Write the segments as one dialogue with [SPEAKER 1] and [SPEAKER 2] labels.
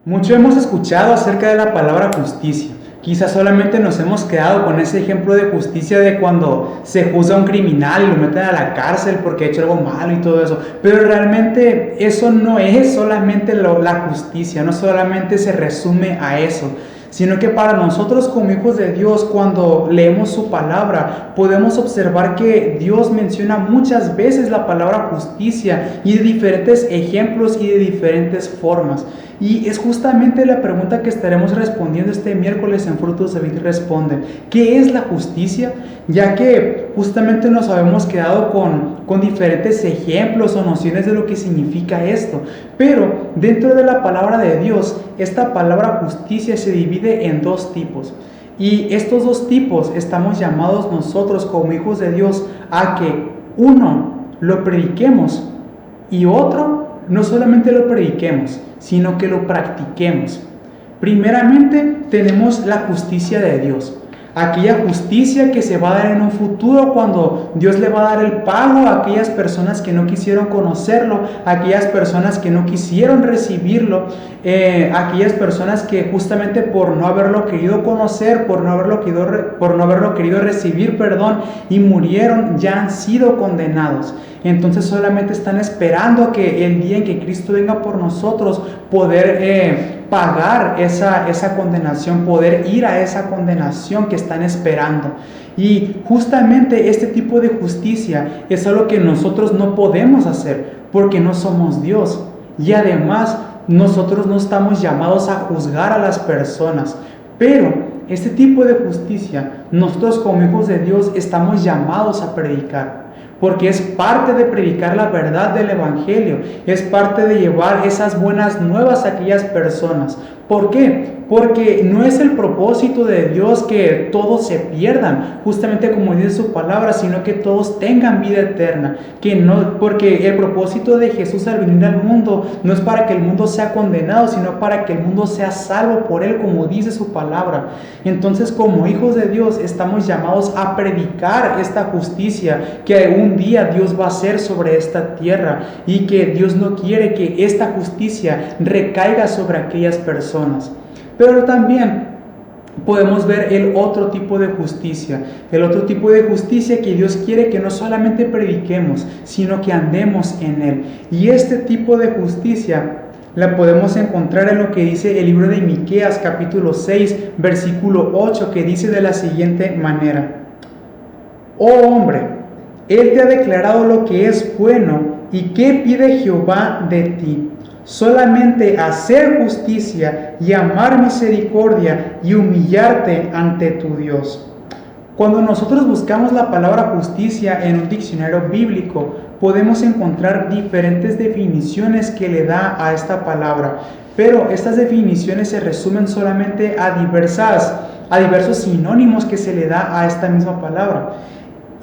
[SPEAKER 1] Mucho hemos escuchado acerca de la palabra justicia. Quizás solamente nos hemos quedado con ese ejemplo de justicia de cuando se juzga a un criminal y lo meten a la cárcel porque ha hecho algo malo y todo eso. Pero realmente eso no es solamente la justicia, no solamente se resume a eso, sino que para nosotros como hijos de Dios, cuando leemos su palabra, podemos observar que Dios menciona muchas veces la palabra justicia y de diferentes ejemplos y de diferentes formas. Y es justamente la pregunta que estaremos respondiendo este miércoles en Frutos de Vida Responden. ¿Qué es la justicia? Ya que justamente nos habíamos quedado con diferentes ejemplos o nociones de lo que significa esto. Pero dentro de la palabra de Dios, esta palabra justicia se divide en dos tipos. Y estos dos tipos estamos llamados nosotros como hijos de Dios a que uno lo prediquemos y otro no solamente lo prediquemos, sino que lo practiquemos. Primeramente tenemos la justicia de Dios, aquella justicia que se va a dar en un futuro cuando Dios le va a dar el pago a aquellas personas que no quisieron conocerlo, a aquellas personas que no quisieron recibirlo, aquellas personas que justamente por no haberlo querido conocer, por no haberlo querido recibir, y murieron, ya han sido condenados. Entonces solamente están esperando que el día en que Cristo venga por nosotros poder pagar esa condenación, poder ir a esa condenación que están esperando. Y justamente este tipo de justicia es algo que nosotros no podemos hacer porque no somos Dios. Y además nosotros no estamos llamados a juzgar a las personas. Pero este tipo de justicia nosotros como hijos de Dios estamos llamados a predicar. Porque es parte de predicar la verdad del Evangelio, es parte de llevar esas buenas nuevas a aquellas personas. ¿Por qué? Porque no es el propósito de Dios que todos se pierdan, justamente como dice su palabra, sino que todos tengan vida eterna. Porque el propósito de Jesús al venir al mundo no es para que el mundo sea condenado, sino para que el mundo sea salvo por Él, como dice su palabra. Entonces, como hijos de Dios, estamos llamados a predicar esta justicia que un día Dios va a hacer sobre esta tierra y que Dios no quiere que esta justicia recaiga sobre aquellas personas. Pero también podemos ver el otro tipo de justicia que Dios quiere que no solamente prediquemos, sino que andemos en Él. Y este tipo de justicia la podemos encontrar en lo que dice el libro de Miqueas capítulo 6, versículo 8, que dice de la siguiente manera: Oh hombre, Él te ha declarado lo que es bueno, ¿y qué pide Jehová de ti? Solamente hacer justicia y amar misericordia y humillarte ante tu Dios. Cuando nosotros buscamos la palabra justicia en un diccionario bíblico, podemos encontrar diferentes definiciones que le da a esta palabra, pero estas definiciones se resumen solamente a diversos sinónimos que se le da a esta misma palabra.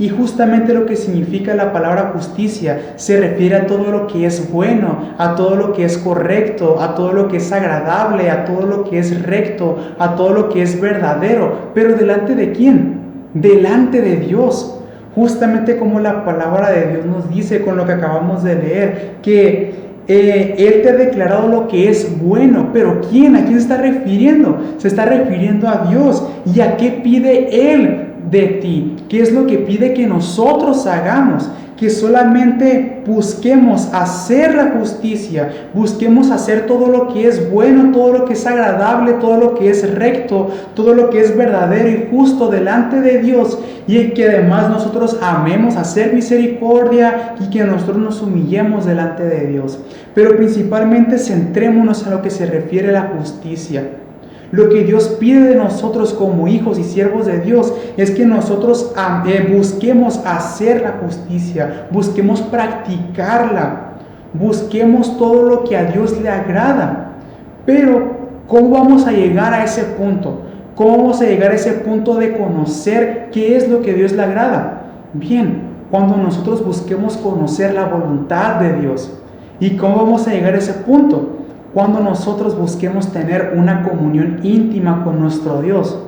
[SPEAKER 1] Y justamente lo que significa la palabra justicia se refiere a todo lo que es bueno, a todo lo que es correcto, a todo lo que es agradable, a todo lo que es recto, a todo lo que es verdadero. ¿Pero delante de quién? Delante de Dios. Justamente como la palabra de Dios nos dice con lo que acabamos de leer, que Él te ha declarado lo que es bueno. ¿Pero quién? ¿A quién se está refiriendo? Se está refiriendo a Dios. ¿Y a qué pide Él de ti? ¿Qué es lo que pide que nosotros hagamos? Que solamente busquemos hacer la justicia, busquemos hacer todo lo que es bueno, todo lo que es agradable, todo lo que es recto, todo lo que es verdadero y justo delante de Dios, y que además nosotros amemos hacer misericordia y que nosotros nos humillemos delante de Dios. Pero principalmente centrémonos en lo que se refiere a la justicia. Lo que Dios pide de nosotros como hijos y siervos de Dios es que nosotros busquemos hacer la justicia, busquemos practicarla, busquemos todo lo que a Dios le agrada. Pero, ¿cómo vamos a llegar a ese punto? ¿Cómo vamos a llegar a ese punto de conocer qué es lo que a Dios le agrada? Bien, cuando nosotros busquemos conocer la voluntad de Dios. ¿Y cómo vamos a llegar a ese punto? Cuando nosotros busquemos tener una comunión íntima con nuestro Dios.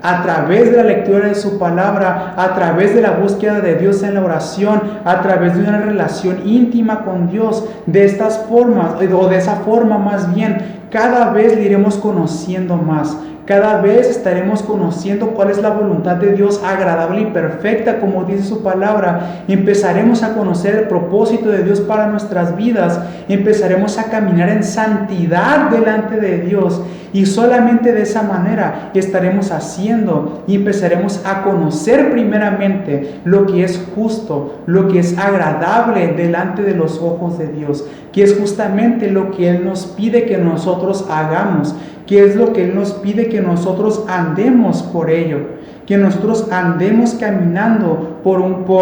[SPEAKER 1] a través de la lectura de su palabra, a través de la búsqueda de Dios en la oración, a través de una relación íntima con Dios. De estas formas, o de esa forma más bien, cada vez le iremos conociendo más. Cada vez estaremos conociendo cuál es la voluntad de Dios agradable y perfecta, como dice su palabra. Empezaremos a conocer el propósito de Dios para nuestras vidas. Empezaremos a caminar en santidad delante de Dios. Y solamente de esa manera estaremos haciendo y empezaremos a conocer primeramente lo que es justo, lo que es agradable delante de los ojos de Dios, que es justamente lo que Él nos pide que nosotros hagamos, que es lo que Él nos pide que nosotros andemos por ello, que nosotros andemos caminando por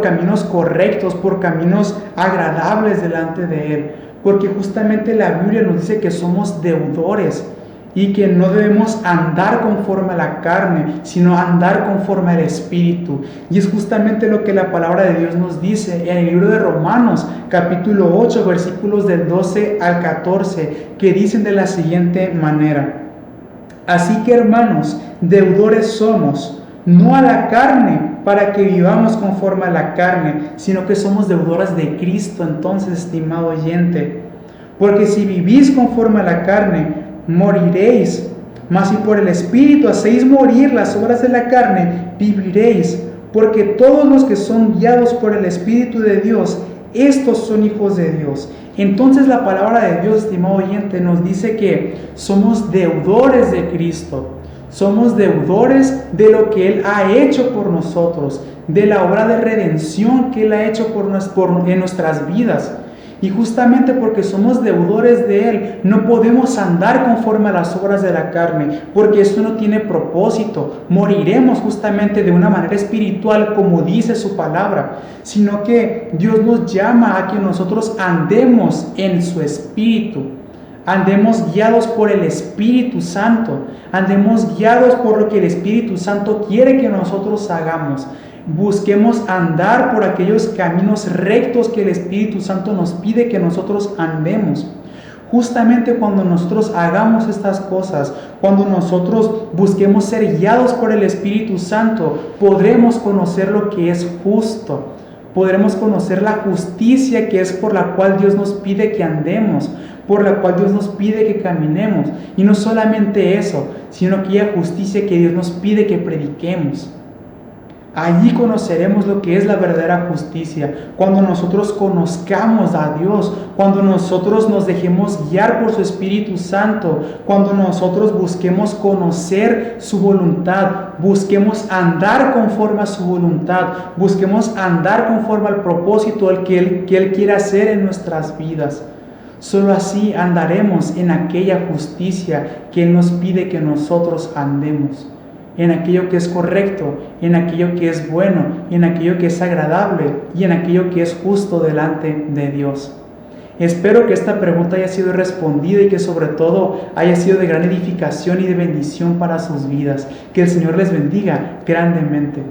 [SPEAKER 1] caminos correctos, por caminos agradables delante de Él. Porque justamente la Biblia nos dice que somos deudores y que no debemos andar conforme a la carne, sino andar conforme al Espíritu. Y es justamente lo que la palabra de Dios nos dice en el libro de Romanos, capítulo 8, versículos del 12 al 14, que dicen de la siguiente manera: así que, hermanos, deudores somos, no a la carne, para que vivamos conforme a la carne, sino que somos deudores de Cristo. Entonces, estimado oyente, porque si vivís conforme a la carne, moriréis, mas si por el Espíritu hacéis morir las obras de la carne, viviréis, porque todos los que son guiados por el Espíritu de Dios, estos son hijos de Dios. Entonces la palabra de Dios, estimado oyente, nos dice que somos deudores de Cristo. Somos deudores de lo que Él ha hecho por nosotros, de la obra de redención que Él ha hecho en nuestras vidas. Y justamente porque somos deudores de Él, no podemos andar conforme a las obras de la carne, porque esto no tiene propósito. Moriremos justamente de una manera espiritual, como dice su palabra, sino que Dios nos llama a que nosotros andemos en su Espíritu. Andemos guiados por el Espíritu Santo. Andemos guiados por lo que el Espíritu Santo quiere que nosotros hagamos. Busquemos andar por aquellos caminos rectos que el Espíritu Santo nos pide que nosotros andemos. Justamente cuando nosotros hagamos estas cosas, cuando nosotros busquemos ser guiados por el Espíritu Santo, podremos conocer lo que es justo. Podremos conocer la justicia que es por la cual Dios nos pide que andemos, por la cual Dios nos pide que caminemos. Y no solamente eso, sino aquella justicia que Dios nos pide que prediquemos. Allí conoceremos lo que es la verdadera justicia, cuando nosotros conozcamos a Dios, cuando nosotros nos dejemos guiar por su Espíritu Santo, cuando nosotros busquemos conocer su voluntad, busquemos andar conforme a su voluntad, busquemos andar conforme al propósito que Él quiere hacer en nuestras vidas. Solo así andaremos en aquella justicia que Él nos pide que nosotros andemos, en aquello que es correcto, en aquello que es bueno, en aquello que es agradable y en aquello que es justo delante de Dios. Espero que esta pregunta haya sido respondida y que sobre todo haya sido de gran edificación y de bendición para sus vidas. Que el Señor les bendiga grandemente.